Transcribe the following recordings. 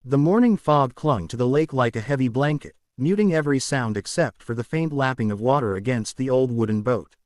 The morning fog clung to the lake like a heavy blanket, muting every sound except for the faint lapping of water against the old wooden boat.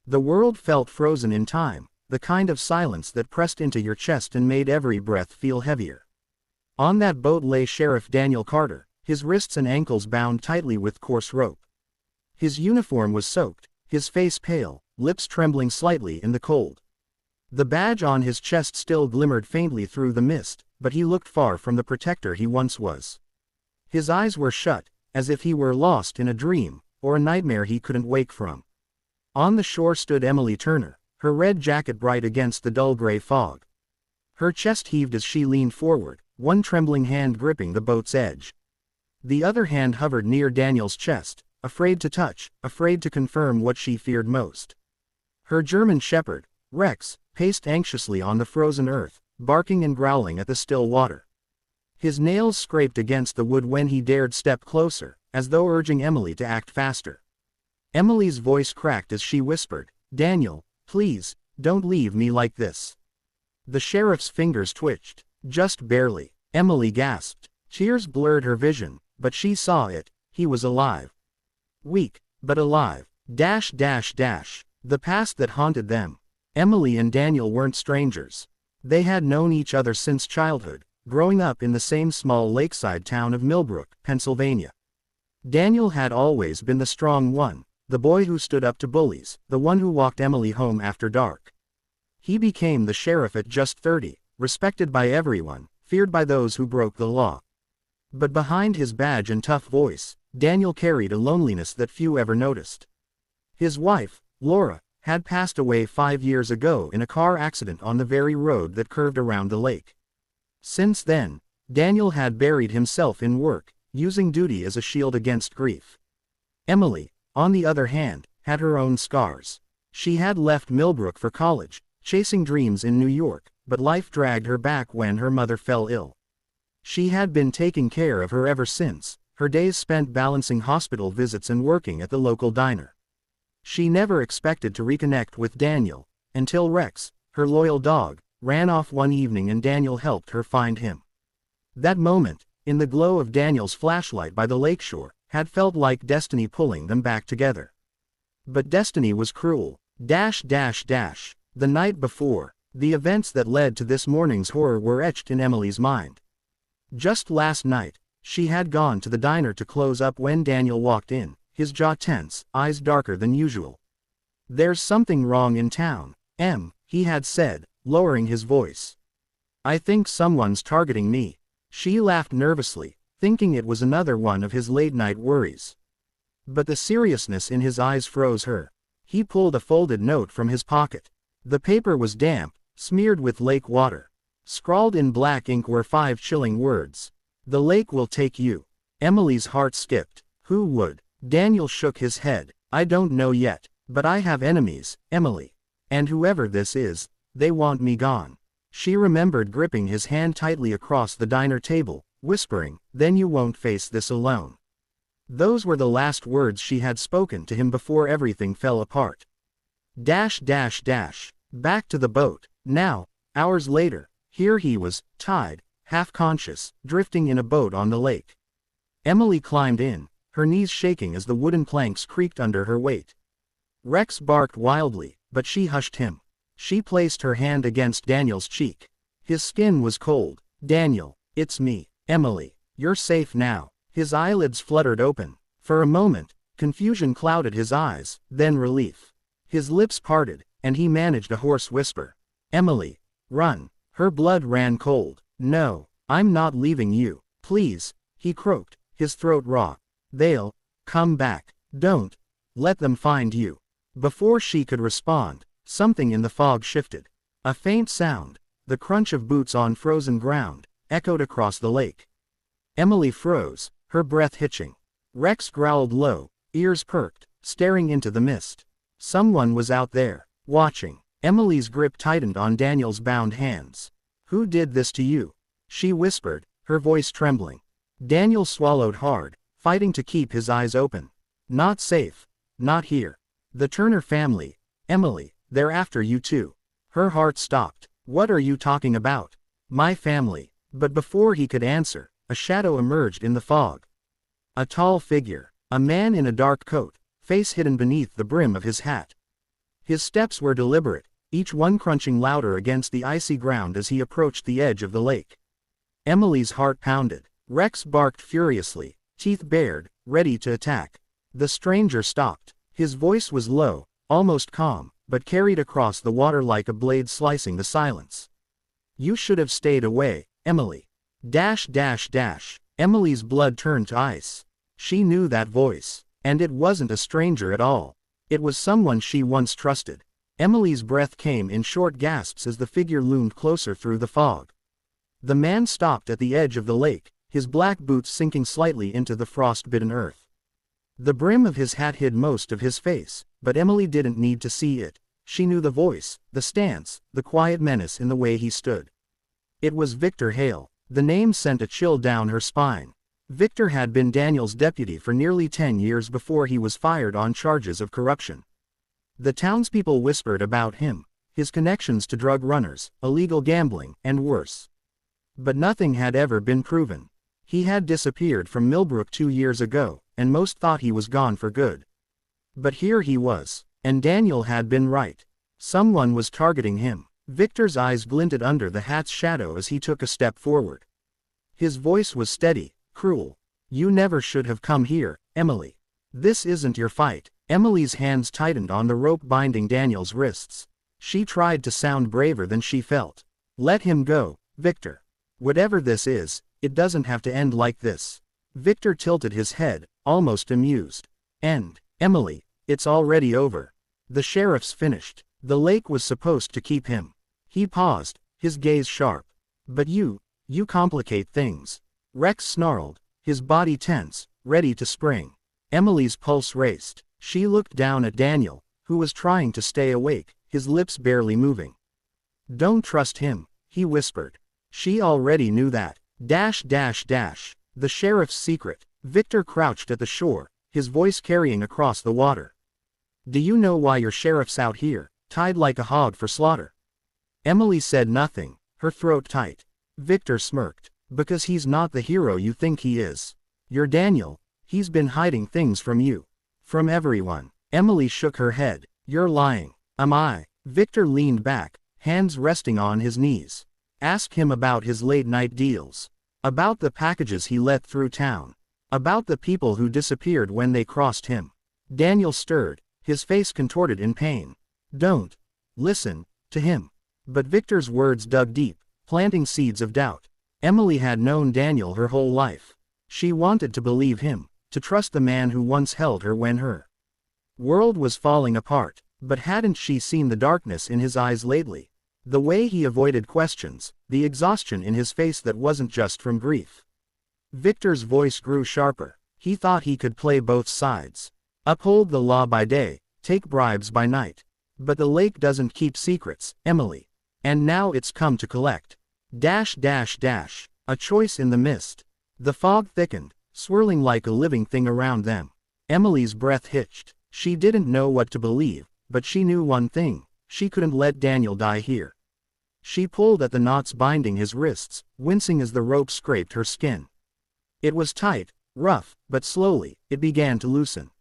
The world felt frozen in time, the kind of silence that pressed into your chest and made every breath feel heavier. On that boat lay Sheriff Daniel Carter, his wrists and ankles bound tightly with coarse rope. His uniform was soaked, his face pale, lips trembling slightly in the cold. The badge on his chest still glimmered faintly through the mist, but he looked far from the protector he once was. His eyes were shut, as if he were lost in a dream, or a nightmare he couldn't wake from. On the shore stood Emily Turner, her red jacket bright against the dull gray fog. Her chest heaved as she leaned forward, one trembling hand gripping the boat's edge. The other hand hovered near Daniel's chest, afraid to touch, afraid to confirm what she feared most. Her German shepherd, Rex, paced anxiously on the frozen earth, barking and growling at the still water. His nails scraped against the wood when he dared step closer, as though urging Emily to act faster. Emily's voice cracked as she whispered, "Daniel, please, don't leave me like this." The sheriff's fingers twitched. "Just barely," Emily gasped. Tears blurred her vision, but she saw it. He was alive. Weak, but alive. The past that haunted them. Emily and Daniel weren't strangers. They had known each other since childhood, growing up in the same small lakeside town of Millbrook, Pennsylvania. Daniel had always been the strong one, the boy who stood up to bullies, the one who walked Emily home after dark. He became the sheriff at just 30, respected by everyone, feared by those who broke the law. But behind his badge and tough voice, Daniel carried a loneliness that few ever noticed. His wife, Laura, had passed away 5 years ago in a car accident on the very road that curved around the lake. Since then, Daniel had buried himself in work, using duty as a shield against grief. Emily, on the other hand, had her own scars. She had left Millbrook for college, chasing dreams in New York, but life dragged her back when her mother fell ill. She had been taking care of her ever since, her days spent balancing hospital visits and working at the local diner. She never expected to reconnect with Daniel, until Rex, her loyal dog, ran off one evening and Daniel helped her find him. That moment, in the glow of Daniel's flashlight by the lakeshore, had felt like destiny pulling them back together. But destiny was cruel. The night before, the events that led to this morning's horror were etched in Emily's mind. Just last night, she had gone to the diner to close up when Daniel walked in, his jaw tense, eyes darker than usual. "There's something wrong in town, Em," he had said, lowering his voice. "I think someone's targeting me." She laughed nervously, thinking it was another one of his late-night worries. But the seriousness in his eyes froze her. He pulled a folded note from his pocket. The paper was damp, smeared with lake water. Scrawled in black ink were 5 chilling words. "The lake will take you." Emily's heart skipped. Who would? Daniel shook his head. "I don't know yet, but I have enemies, Emily. And whoever this is, they want me gone." She remembered gripping his hand tightly across the diner table, whispering, "Then you won't face this alone." Those were the last words she had spoken to him before everything fell apart. Back to the boat. Now, hours later, here he was, tied, half-conscious, drifting in a boat on the lake. Emily climbed in, her knees shaking as the wooden planks creaked under her weight. Rex barked wildly, but she hushed him. She placed her hand against Daniel's cheek. His skin was cold. "Daniel, it's me, Emily. You're safe now." His eyelids fluttered open. For a moment, confusion clouded his eyes, then relief. His lips parted, and he managed a hoarse whisper. "Emily, run." Her blood ran cold. "No, I'm not leaving you. Please," he croaked, his throat raw. "They'll come back. Don't let them find you." Before she could respond, something in the fog shifted. A faint sound, the crunch of boots on frozen ground, echoed across the lake. Emily froze, her breath hitching. Rex growled low, ears perked, staring into the mist. Someone was out there, watching. Emily's grip tightened on Daniel's bound hands. "Who did this to you?" she whispered, her voice trembling. Daniel swallowed hard, fighting to keep his eyes open. "Not safe. Not here. The Turner family. Emily, they're after you too." Her heart stopped. "What are you talking about?" "My family." But before he could answer, a shadow emerged in the fog. A tall figure. A man in a dark coat, face hidden beneath the brim of his hat. His steps were deliberate, each one crunching louder against the icy ground as he approached the edge of the lake. Emily's heart pounded. Rex barked furiously, teeth bared, ready to attack. The stranger stopped. His voice was low, almost calm, but carried across the water like a blade slicing the silence. "You should have stayed away, Emily." Emily's blood turned to ice. She knew that voice. And it wasn't a stranger at all. It was someone she once trusted. Emily's breath came in short gasps as the figure loomed closer through the fog. The man stopped at the edge of the lake, his black boots sinking slightly into the frost-bitten earth. The brim of his hat hid most of his face, but Emily didn't need to see it. She knew the voice, the stance, the quiet menace in the way he stood. It was Victor Hale. The name sent a chill down her spine. Victor had been Daniel's deputy for nearly 10 years before he was fired on charges of corruption. The townspeople whispered about him, his connections to drug runners, illegal gambling, and worse. But nothing had ever been proven. He had disappeared from Millbrook 2 years ago, and most thought he was gone for good. But here he was, and Daniel had been right. Someone was targeting him. Victor's eyes glinted under the hat's shadow as he took a step forward. His voice was steady, cruel. "You never should have come here, Emily. This isn't your fight." Emily's hands tightened on the rope binding Daniel's wrists. She tried to sound braver than she felt. "Let him go, Victor. Whatever this is, it doesn't have to end like this." Victor tilted his head, almost amused. "And, Emily, it's already over. The sheriff's finished. The lake was supposed to keep him." He paused, his gaze sharp. "But you complicate things." Rex snarled, his body tense, ready to spring. Emily's pulse raced. She looked down at Daniel, who was trying to stay awake, his lips barely moving. "Don't trust him," he whispered. She already knew that. The sheriff's secret. Victor crouched at the shore, his voice carrying across the water. "Do you know why your sheriff's out here, tied like a hog for slaughter?" Emily said nothing, her throat tight. Victor smirked. "Because he's not the hero you think he is. You're Daniel. He's been hiding things from you. From everyone." Emily shook her head. "You're lying." "Am I?" Victor leaned back, hands resting on his knees. "Ask him about his late-night deals. About the packages he let through town. About the people who disappeared when they crossed him." Daniel stirred, his face contorted in pain. "Don't listen to him." But Victor's words dug deep, planting seeds of doubt. Emily had known Daniel her whole life. She wanted to believe him, to trust the man who once held her when her world was falling apart. But hadn't she seen the darkness in his eyes lately? The way he avoided questions, the exhaustion in his face that wasn't just from grief. Victor's voice grew sharper. He thought he could play both sides. Uphold the law by day, take bribes by night. But the lake doesn't keep secrets, Emily. And now it's come to collect. A choice in the mist. The fog thickened, swirling like a living thing around them. Emily's breath hitched. She didn't know what to believe, but she knew one thing: she couldn't let Daniel die here. She pulled at the knots binding his wrists, wincing as the rope scraped her skin. It was tight, rough, but slowly, it began to loosen.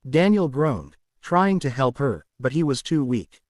Daniel groaned, trying to help her, but he was too weak.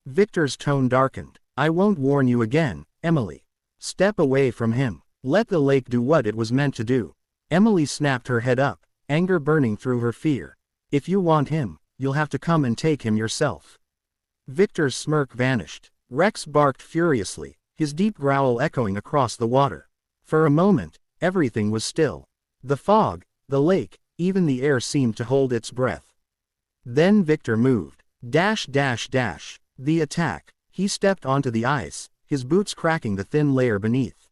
Victor's tone darkened. "I won't warn you again, Emily. Step away from him. Let the lake do what it was meant to do." Emily snapped her head up, anger burning through her fear. "If you want him, you'll have to come and take him yourself." Victor's smirk vanished. Rex barked furiously, his deep growl echoing across the water. For a moment, everything was still. The fog, the lake, even the air seemed to hold its breath. Then Victor moved. The attack. He stepped onto the ice, his boots cracking the thin layer beneath.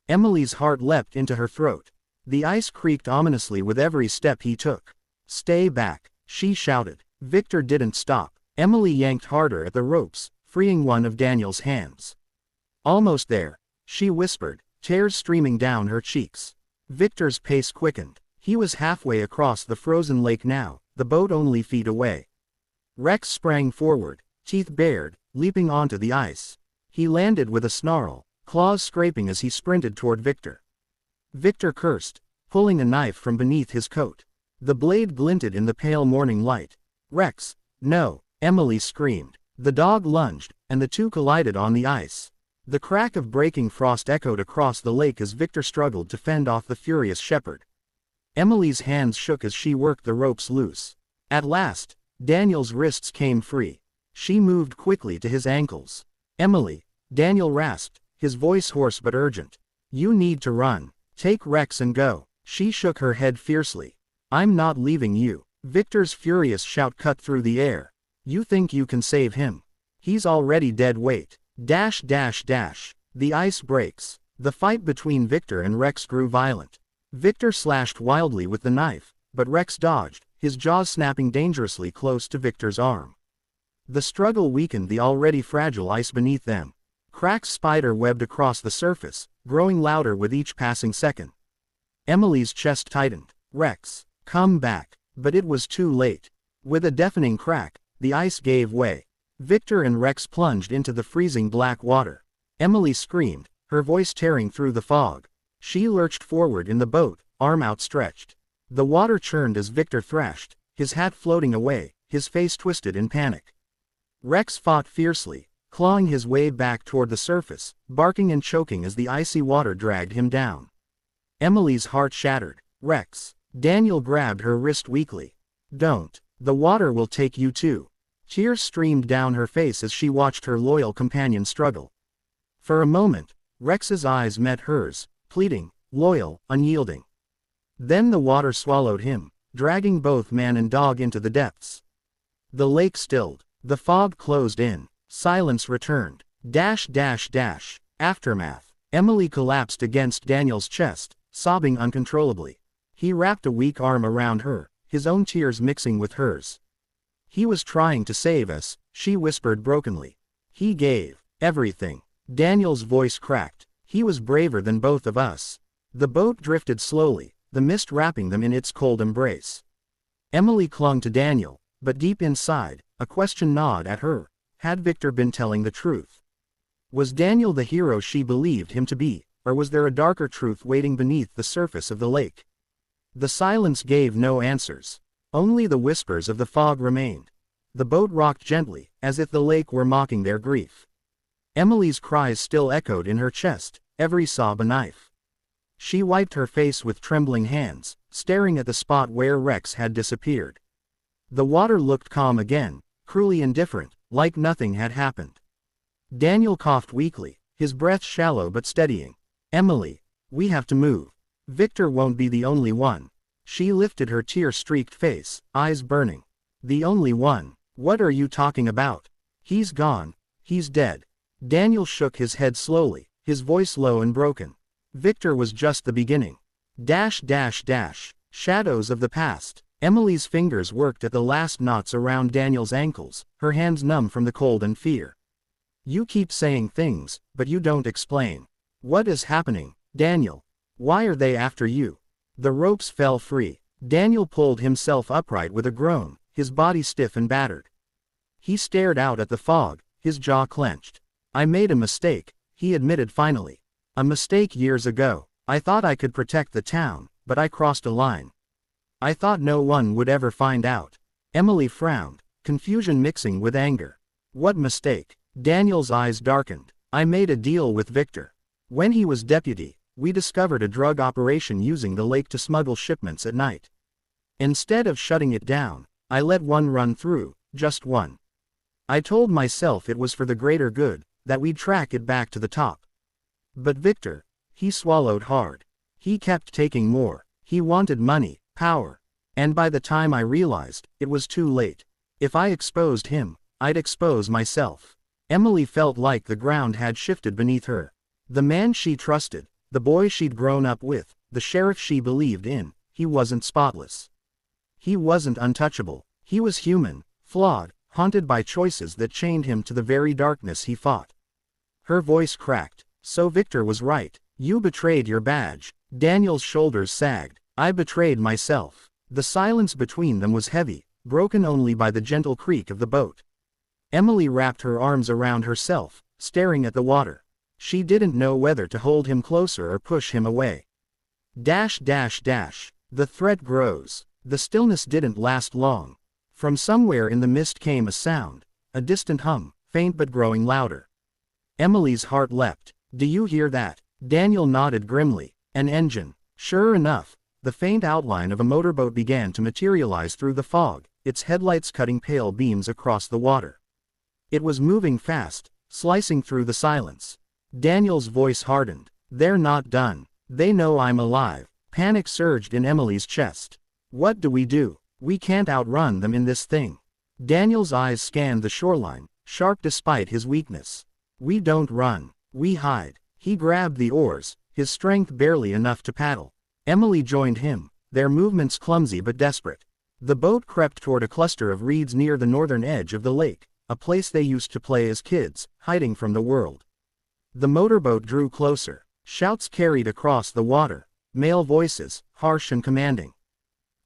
Emily's heart leapt into her throat. The ice creaked ominously with every step he took. "Stay back," she shouted. Victor didn't stop. Emily yanked harder at the ropes, freeing one of Daniel's hands. "Almost there," she whispered, tears streaming down her cheeks. Victor's pace quickened. He was halfway across the frozen lake now, the boat only feet away. Rex sprang forward, teeth bared, leaping onto the ice. He landed with a snarl, claws scraping as he sprinted toward Victor. Victor cursed, pulling a knife from beneath his coat. The blade glinted in the pale morning light. Rex, no, Emily screamed. The dog lunged, and the two collided on the ice. The crack of breaking frost echoed across the lake as Victor struggled to fend off the furious shepherd. Emily's hands shook as she worked the ropes loose. At last, Daniel's wrists came free. She moved quickly to his ankles. Emily, Daniel rasped, his voice hoarse but urgent. You need to run. Take Rex and go. She shook her head fiercely. I'm not leaving you. Victor's furious shout cut through the air. You think you can save him? He's already dead weight. Dash dash dash. The ice breaks. The fight between Victor and Rex grew violent. Victor slashed wildly with the knife, but Rex dodged, his jaws snapping dangerously close to Victor's arm. The struggle weakened the already fragile ice beneath them. Cracks spider webbed across the surface, growing louder with each passing second. Emily's chest tightened. Rex, come back. But it was too late. With a deafening crack, the ice gave way. Victor and Rex plunged into the freezing black water. Emily screamed, her voice tearing through the fog. She lurched forward in the boat, arm outstretched. The water churned as Victor thrashed, his hat floating away, his face twisted in panic. Rex fought fiercely, clawing his way back toward the surface, barking and choking as the icy water dragged him down. Emily's heart shattered. Rex. Daniel grabbed her wrist weakly. Don't. The water will take you too. Tears streamed down her face as she watched her loyal companion struggle. For a moment, Rex's eyes met hers, pleading, loyal, unyielding. Then the water swallowed him, dragging both man and dog into the depths. The lake stilled. The fog closed in. Silence returned. Dash dash dash. Aftermath. Emily collapsed against Daniel's chest, sobbing uncontrollably. He wrapped a weak arm around her, his own tears mixing with hers. He was trying to save us, she whispered brokenly. He gave everything. Daniel's voice cracked. He was braver than both of us. The boat drifted slowly, the mist wrapping them in its cold embrace. Emily clung to Daniel, but deep inside, a question gnawed at her. Had Victor been telling the truth? Was Daniel the hero she believed him to be, or was there a darker truth waiting beneath the surface of the lake? The silence gave no answers. Only the whispers of the fog remained. The boat rocked gently, as if the lake were mocking their grief. Emily's cries still echoed in her chest, every sob a knife. She wiped her face with trembling hands, staring at the spot where Rex had disappeared. The water looked calm again, cruelly indifferent, like nothing had happened. Daniel coughed weakly, his breath shallow but steadying. Emily, we have to move. Victor won't be the only one. She lifted her tear-streaked face, eyes burning. The only one? What are you talking about? He's gone. He's dead. Daniel shook his head slowly, his voice low and broken. Victor was just the beginning. Dash dash dash. Shadows of the past. Emily's fingers worked at the last knots around Daniel's ankles, her hands numb from the cold and fear. You keep saying things, but you don't explain. What is happening, Daniel? Why are they after you? The ropes fell free. Daniel pulled himself upright with a groan, his body stiff and battered. He stared out at the fog, his jaw clenched. I made a mistake, he admitted finally. A mistake years ago. I thought I could protect the town, but I crossed a line. I thought no one would ever find out. Emily frowned, confusion mixing with anger. What mistake? Daniel's eyes darkened. I made a deal with Victor. When he was deputy, we discovered a drug operation using the lake to smuggle shipments at night. Instead of shutting it down, I let one run through, just one. I told myself it was for the greater good, that we'd track it back to the top. But Victor, he swallowed hard. He kept taking more. He wanted money, power. And by the time I realized, it was too late. If I exposed him, I'd expose myself. Emily felt like the ground had shifted beneath her. The man she trusted, the boy she'd grown up with, the sheriff she believed in, he wasn't spotless. He wasn't untouchable. He was human, flawed, haunted by choices that chained him to the very darkness he fought. Her voice cracked. So Victor was right. You betrayed your badge. Daniel's shoulders sagged. I betrayed myself. The silence between them was heavy, broken only by the gentle creak of the boat. Emily wrapped her arms around herself, staring at the water. She didn't know whether to hold him closer or push him away. Dash dash dash. The threat grows. The stillness didn't last long. From somewhere in the mist came a sound, a distant hum, faint but growing louder. Emily's heart leapt. Do you hear that? Daniel nodded grimly. An engine. Sure enough, the faint outline of a motorboat began to materialize through the fog, its headlights cutting pale beams across the water. It was moving fast, slicing through the silence. Daniel's voice hardened. They're not done. They know I'm alive. Panic surged in Emily's chest. What do? We can't outrun them in this thing. Daniel's eyes scanned the shoreline, sharp despite his weakness. We don't run. We hide. He grabbed the oars, his strength barely enough to paddle. Emily joined him, their movements clumsy but desperate. The boat crept toward a cluster of reeds near the northern edge of the lake, a place they used to play as kids, hiding from the world. The motorboat drew closer. Shouts carried across the water, male voices, harsh and commanding.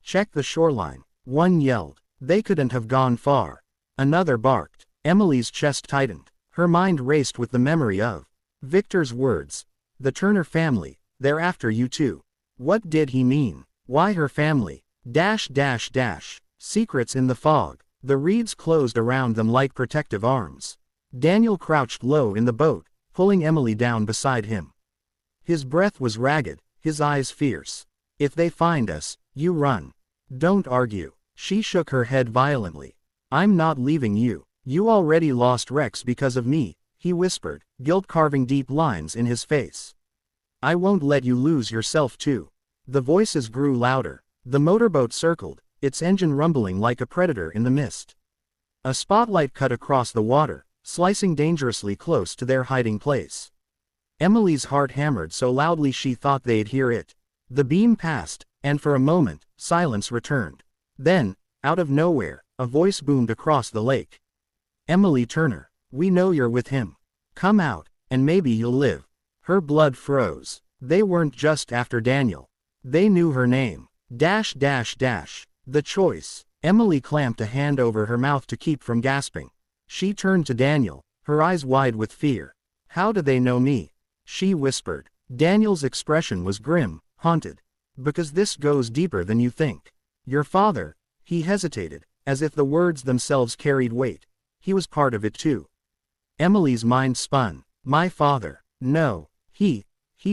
Check the shoreline, one yelled. They couldn't have gone far. Another barked. Emily's chest tightened. Her mind raced with the memory of Victor's words. The Turner family, they're after you too. What did he mean? Why her family? Dash dash dash. Secrets in the fog. The reeds closed around them like protective arms. Daniel crouched low in the boat, pulling Emily down beside him. His breath was ragged, his eyes fierce. If they find us, you run. Don't argue. She shook her head violently. I'm not leaving you. You already lost Rex because of me, he whispered, guilt carving deep lines in his face. I won't let you lose yourself too. The voices grew louder. The motorboat circled, its engine rumbling like a predator in the mist. A spotlight cut across the water, slicing dangerously close to their hiding place. Emily's heart hammered so loudly she thought they'd hear it. The beam passed, and for a moment, silence returned. Then, out of nowhere, a voice boomed across the lake. Emily Turner, we know you're with him. Come out, and maybe you'll live. Her blood froze. They weren't just after Daniel. They knew her name. Dash dash dash. The choice. Emily clamped a hand over her mouth to keep from gasping. She turned to Daniel, her eyes wide with fear. How do they know me? She whispered. Daniel's expression was grim, haunted. Because this goes deeper than you think. Your father, he hesitated, as if the words themselves carried weight. He was part of it too. Emily's mind spun. My father. No. He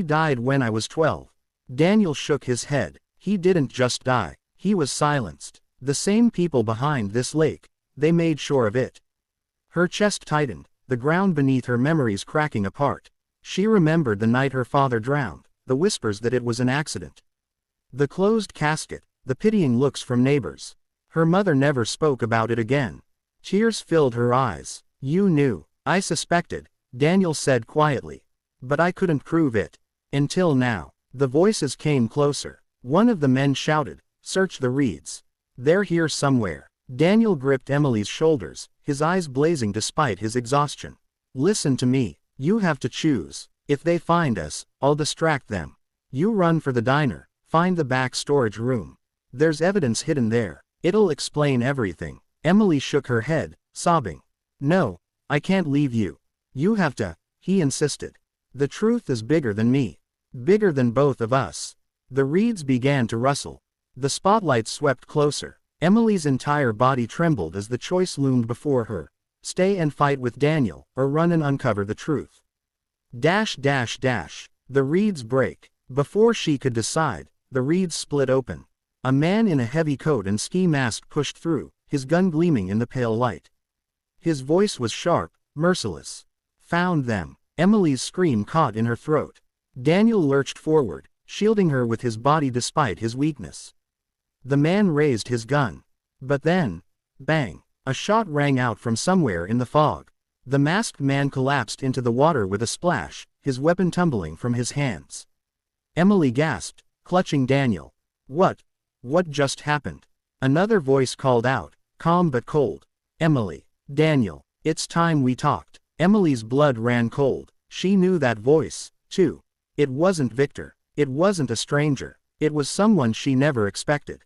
died when I was 12. Daniel shook his head. He didn't just die. He was silenced. The same people behind this lake. They made sure of it. Her chest tightened, the ground beneath her memories cracking apart. She remembered the night her father drowned, the whispers that it was an accident. The closed casket, the pitying looks from neighbors. Her mother never spoke about it again. Tears filled her eyes. You knew. I suspected, Daniel said quietly. But I couldn't prove it. Until now. The voices came closer. One of the men shouted, search the reeds. They're here somewhere. Daniel gripped Emily's shoulders, his eyes blazing despite his exhaustion. Listen to me. You have to choose. If they find us, I'll distract them. You run for the diner, find the back storage room. There's evidence hidden there. It'll explain everything. Emily shook her head, sobbing. No, I can't leave you. You have to, he insisted. The truth is bigger than me. Bigger than both of us. The reeds began to rustle. The spotlight swept closer. Emily's entire body trembled as the choice loomed before her. Stay and fight with Daniel, or run and uncover the truth. Dash dash dash. The reeds break. Before she could decide, the reeds split open. A man in a heavy coat and ski mask pushed through, his gun gleaming in the pale light. His voice was sharp, merciless. Found them. Emily's scream caught in her throat. Daniel lurched forward, shielding her with his body despite his weakness. The man raised his gun. But then, bang, a shot rang out from somewhere in the fog. The masked man collapsed into the water with a splash, his weapon tumbling from his hands. Emily gasped, clutching Daniel. What just happened? Another voice called out, calm but cold. Emily. Daniel. It's time we talked. Emily's blood ran cold. She knew that voice, too. It wasn't Victor. It wasn't a stranger. It was someone she never expected.